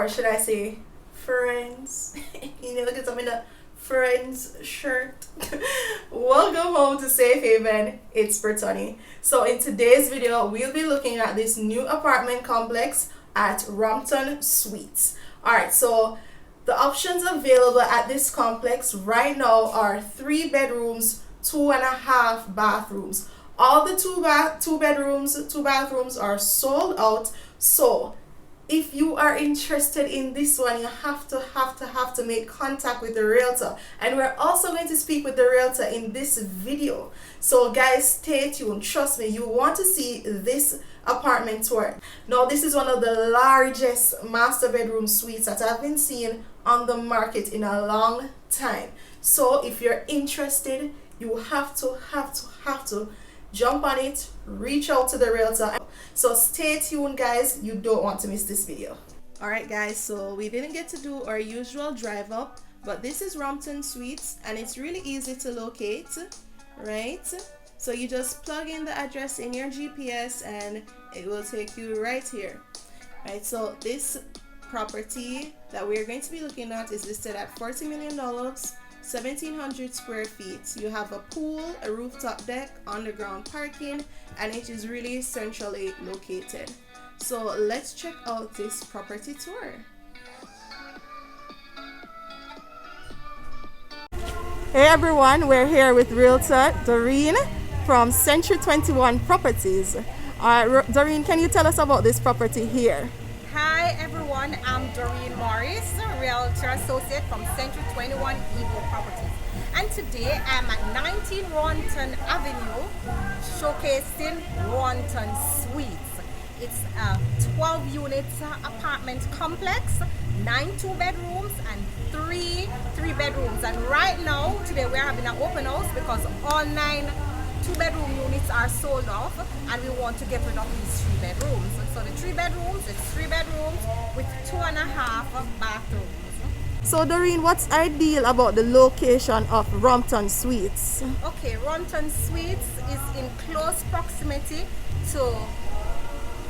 or should I say friends? Because I'm in a friends shirt. Welcome home to Safe Haven. It's Britonny. So in today's video, we'll be looking at this new apartment complex at Roehampton Suites. Alright, so the options available at this complex right now are 3 bedrooms, 2.5 bathrooms. All the two bedrooms, 2 bathrooms are sold out. So if you are interested in this one, you have to make contact with the realtor, and we're also going to speak with the realtor in this video. So guys, stay tuned. Trust me, you want to see this apartment tour. Now this is one of the largest master bedroom suites that I've been seeing on the market in a long time. So if you're interested, you have to jump on it, reach out to the realtor. So stay tuned guys, you don't want to miss this video. Alright guys, so we didn't get to do our usual drive up, but this is Roehampton Suites and it's really easy to locate, right? So you just plug in the address in your GPS and it will take you right here. Right, so this property that we're going to be looking at is listed at $40 million, 1,700 square feet. You have a pool, a rooftop deck, underground parking, and it is really centrally located. So let's check out this property tour. Hey everyone, we're here with Realtor Doreen from Century 21 Properties. Doreen, can you tell us about this property here? Hi everyone, I'm Doreen Morris, Realtor Associate from Century 21 Heave Properties. And today I'm at 19 Roehampton Avenue, showcasing Roehampton Suites. It's a 12 units apartment complex, 9 2-bedrooms and 3 3-bedrooms. And right now, today we're having an open house because all 9 2-bedroom units are sold off and we want to get rid of these 3 bedrooms. So the 3 bedrooms, it's 3 bedrooms with 2.5 bathrooms. So Doreen, what's ideal about the location of Roehampton Suites? Okay, Roehampton Suites is in close proximity to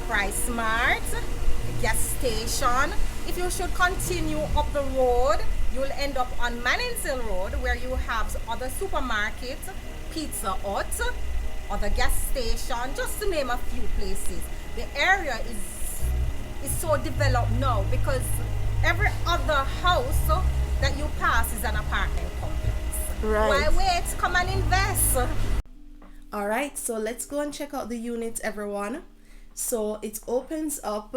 Price Mart, gas station. If you should continue up the road, you'll end up on Mannings Hill Road where you have other supermarkets, Pizza Hut, or the gas station, just to name a few places. The area is so developed now because every other house that you pass is an apartment complex. Right. Why wait? Come and invest. Alright, so let's go and check out the unit, everyone. So it opens up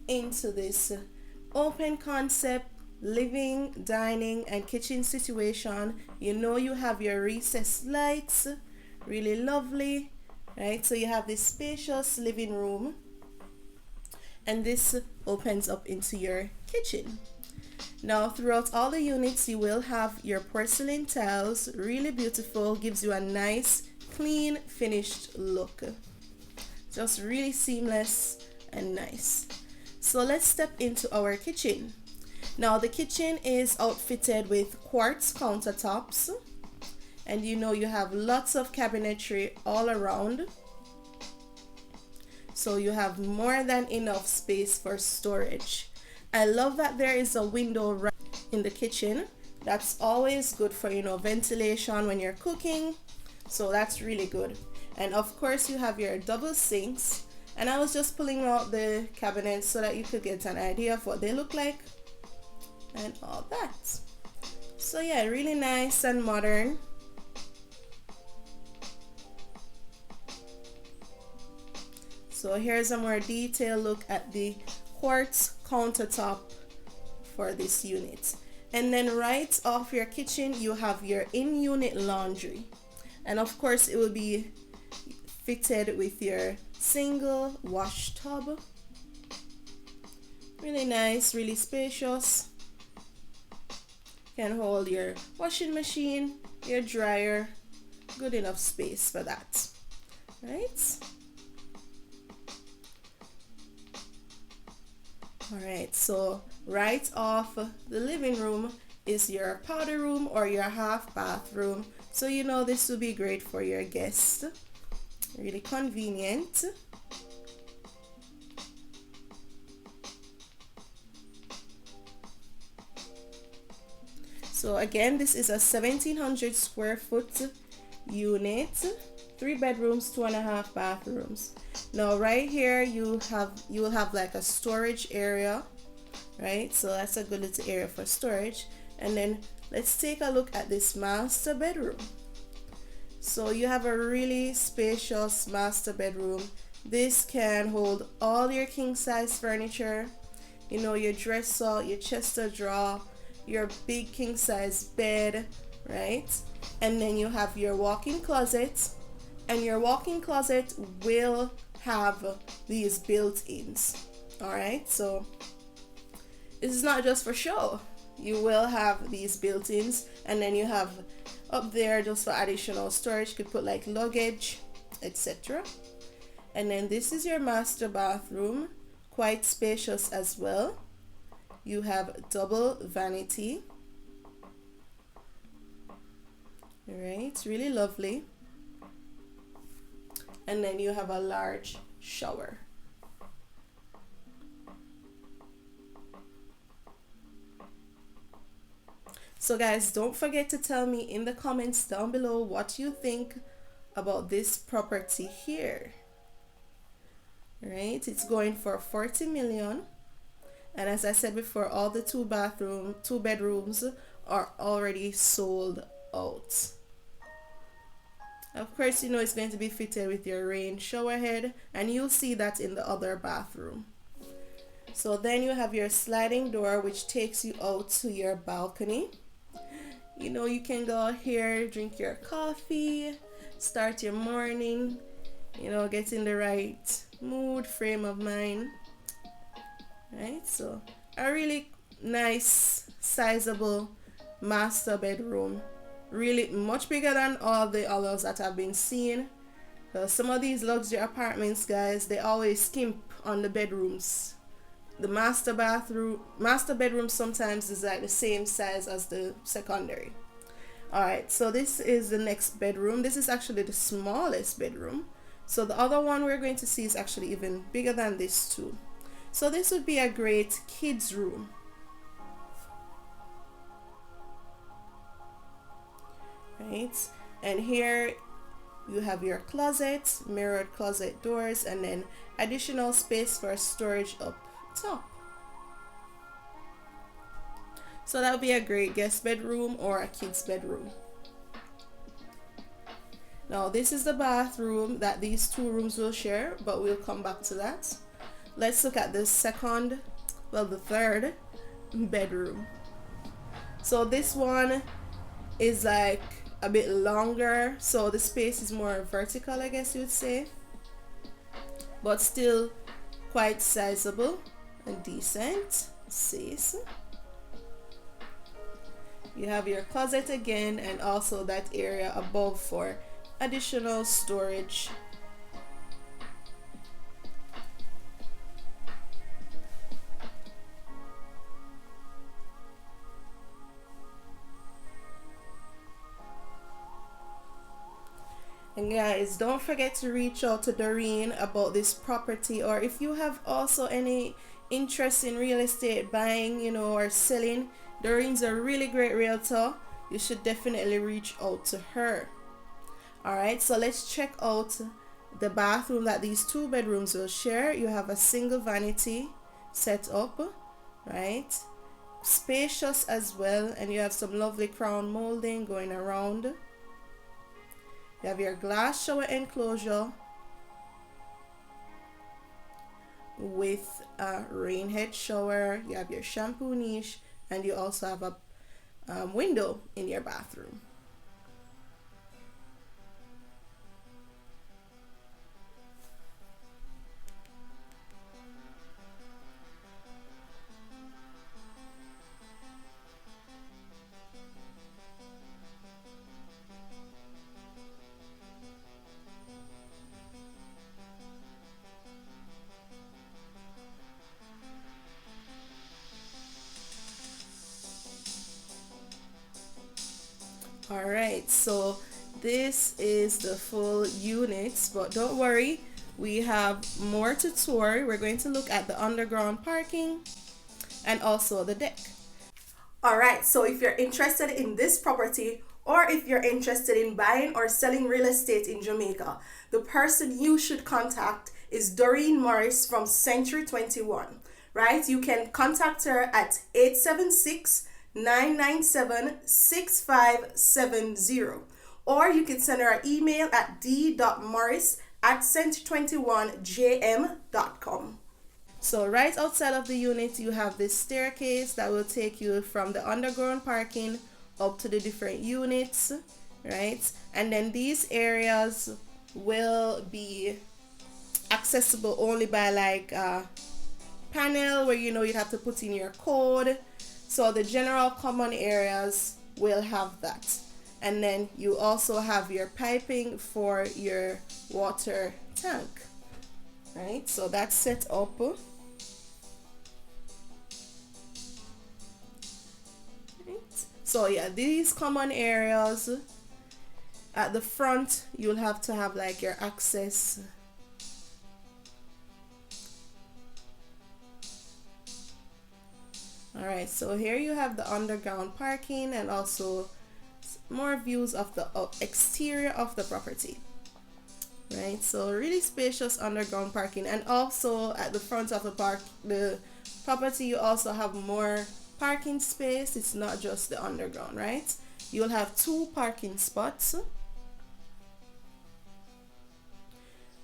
into this open concept living, dining, and kitchen situation. You know, you have your recessed lights, really lovely, right? So you have this spacious living room, and this opens up into your kitchen. Now throughout all the units you will have your porcelain tiles, really beautiful, gives you a nice clean finished look, just really seamless and nice. So let's step into our kitchen. Now the kitchen is outfitted with quartz countertops, and you know you have lots of cabinetry all around, so you have more than enough space for storage. I love that there is a window right in the kitchen. That's always good for, you know, ventilation when you're cooking, so that's really good. And of course you have your double sinks, and I was just pulling out the cabinets so that you could get an idea of what they look like and all that. So yeah, really nice and modern. So here's a more detailed look at the quartz countertop for this unit. And then right off your kitchen you have your in-unit laundry, and of course it will be fitted with your single wash tub. Really nice, really spacious. Can hold your washing machine, your dryer, good enough space for that, right? Alright, so right off the living room is your powder room or your half bathroom. So you know this will be great for your guests. Really convenient. So again, this is a 1700 square foot unit, 3 bedrooms, 2.5 bathrooms. Now right here you will have like a storage area, right? So that's a good little area for storage. And then let's take a look at this master bedroom. So you have a really spacious master bedroom. This can hold all your king size furniture, you know, your dresser, your chest of drawer, your big king size bed, right? And then you have your walk-in closet, and your walk-in closet will have these built-ins. All right, so this is not just for show. You will have these built-ins, and then you have up there just for additional storage. You could put like luggage, etc. And then this is your master bathroom, quite spacious as well. You have double vanity. All right, really lovely. And then you have a large shower. So guys, don't forget to tell me in the comments down below what you think about this property here. Right, it's going for 40 million, and as I said before, all the two bedrooms are already sold out. Of course, you know it's going to be fitted with your rain shower head, and you'll see that in the other bathroom. So then you have your sliding door, which takes you out to your balcony. You know, you can go out here, drink your coffee, start your morning, you know, get in the right mood, frame of mind, right? So a really nice sizable master bedroom, really much bigger than all the others that have been seen. Some of these luxury apartments, guys, they always skimp on the bedrooms. The master bedroom sometimes is like the same size as the secondary. All right, so this is the next bedroom. This is actually the smallest bedroom. So the other one we're going to see is actually even bigger than this too. So this would be a great kids room. Right, and here you have your closet, mirrored closet doors, and then additional space for storage up top. So that would be a great guest bedroom or a kid's bedroom. Now this is the bathroom that these two rooms will share, but we'll come back to that. Let's look at the third bedroom. So this one is like a bit longer, so the space is more vertical, I guess you would say, but still quite sizable and decent space. You have your closet again, and also that area above for additional storage. And guys, don't forget to reach out to Doreen about this property, or if you have also any interest in real estate buying, you know, or selling. Doreen's a really great realtor. You should definitely reach out to her. All right, so let's check out the bathroom that these two bedrooms will share. You have a single vanity set up, right? Spacious as well, and you have some lovely crown molding going around. You have your glass shower enclosure with a rain head shower. You have your shampoo niche, and you also have a window in your bathroom. All right, so this is the full units, but don't worry, we have more to tour. We're going to look at the underground parking and also the deck. Alright, so if you're interested in this property, or if you're interested in buying or selling real estate in Jamaica, the person you should contact is Doreen Morris from Century 21. Right? You can contact her at 876-997-6570. Or you can send her an email at d.morris@century21jm.com. So right outside of the unit, you have this staircase that will take you from the underground parking up to the different units, right? And then these areas will be accessible only by like a panel where you'd have to put in your code. So the general common areas will have that. And then you also have your piping for your water tank, right? So that's set up. So yeah, these common areas at the front, you'll have to have like your access. Alright, so here you have the underground parking and also more views of the exterior of the property. Right, so really spacious underground parking, and also at the front of the property you also have more parking space. It's not just the underground, right? You'll have 2 parking spots.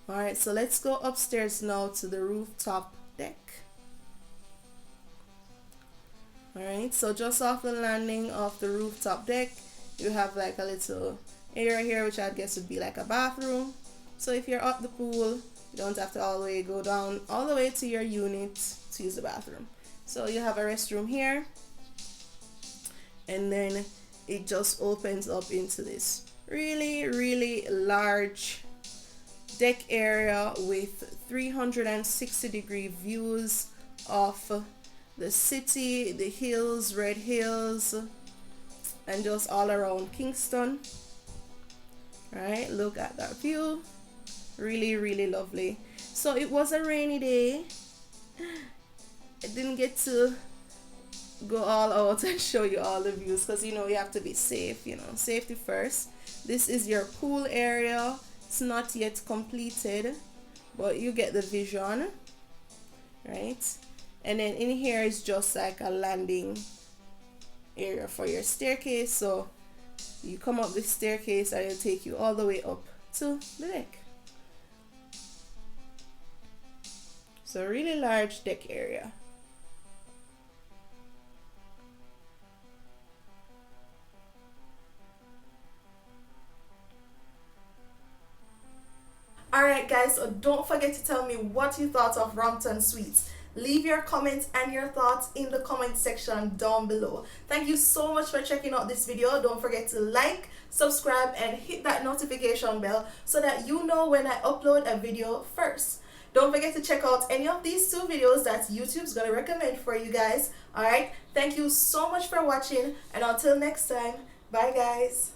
Alright, so let's go upstairs now to the rooftop deck. Alright, so just off the landing of the rooftop deck, you have like a little area here, which I guess would be like a bathroom. So if you're at the pool, you don't have to all the way go down all the way to your unit to use the bathroom. So you have a restroom here, and then it just opens up into this really large deck area with 360-degree views of the city, the hills, Red Hills, and just all around Kingston. Right, look at that view. Really lovely. So it was a rainy day. I didn't get to go all out and show you all the views because you have to be safe, safety first. This is your pool area. It's not yet completed, but you get the vision, right? And then in here is just like a landing area for your staircase. So you come up this staircase and it'll take you all the way up to the deck. So really large deck area. Alright guys, so don't forget to tell me what you thought of Roehampton Suites. Leave your comments and your thoughts in the comment section down below. Thank you so much for checking out this video. Don't forget to like, subscribe, and hit that notification bell so that you know when I upload a video first. Don't forget to check out any of these 2 videos that YouTube's gonna recommend for you guys. Alright, thank you so much for watching, and until next time, bye guys.